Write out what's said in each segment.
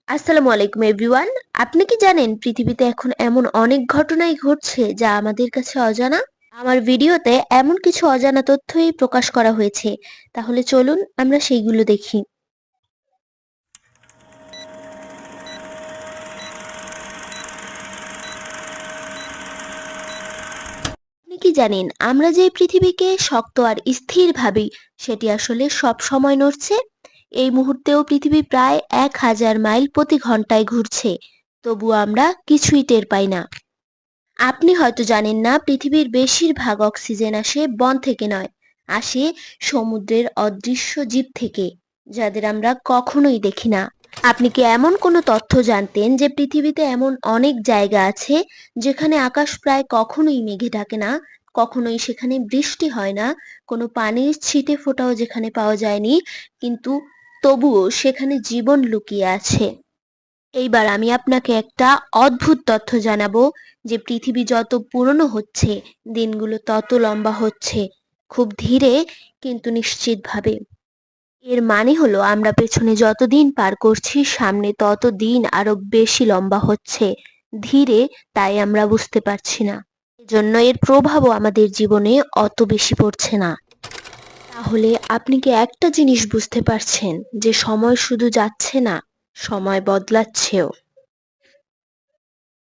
আসসালামু আলাইকুম এভরিওয়ান। আপনি কি জানেন পৃথিবীতে এখন এমন অনেক ঘটনাই ঘটছে যা আমাদের কাছে অজানা? আমার ভিডিওতে এমন কিছু অজানা তথ্যই প্রকাশ করা হয়েছে। তাহলে চলুন আমরা সেইগুলো দেখি। আপনি কি জানেন আমরা যে পৃথিবীকে শক্ত আর স্থির ভাবি সেটি আসলে সব সময় নড়ছে। এই মুহূর্তেও পৃথিবী প্রায় 1000 মাইল প্রতি ঘন্টায় ঘুরছে, তবুও আমরা কিছুই টের পাই না। আপনি হয়তো জানেন না, পৃথিবীর বেশিরভাগ অক্সিজেন আসে বন থেকে নয়, আসে সমুদ্রের অদৃশ্য জীব থেকে, যাদের আমরা কখনোই দেখি না। আপনি কি এমন কোনো তথ্য জানতেন যে পৃথিবীতে এমন অনেক জায়গা আছে যেখানে আকাশ প্রায় কখনোই মেঘে ঢাকে না, কখনোই সেখানে বৃষ্টি হয় না, কোনো পানির ছিটে ফোঁটাও যেখানে পাওয়া যায়নি, কিন্তু তবুও সেখানে জীবন লুকিয়ে আছে। এইবার আমি আপনাকে একটা অদ্ভুত তথ্য জানাবো, যে পৃথিবী যত পুরনো হচ্ছে দিনগুলো তত লম্বা হচ্ছে, খুব ধীরে কিন্তু নিশ্চিতভাবে। এর মানে হলো আমরা পেছনে যত দিন পার করছি সামনে তত দিন আরো বেশি লম্বা হচ্ছে, ধীরে, তাই আমরা বুঝতে পারছি না। এজন্য এর প্রভাবও আমাদের জীবনে অত বেশি পড়ছে না। তাহলে আপনি কি একটা জিনিস বুঝতে পারছেন, যে সময় শুধু যাচ্ছে না, সময় বদলাচ্ছেও।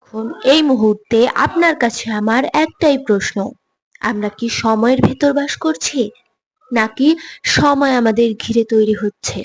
এখন এই মুহূর্তে আপনার কাছে আমার একটাই প্রশ্ন, আমরা কি সময়ের ভেতর বাস করছি, নাকি সময় আমাদের ঘিরে তৈরি হচ্ছে?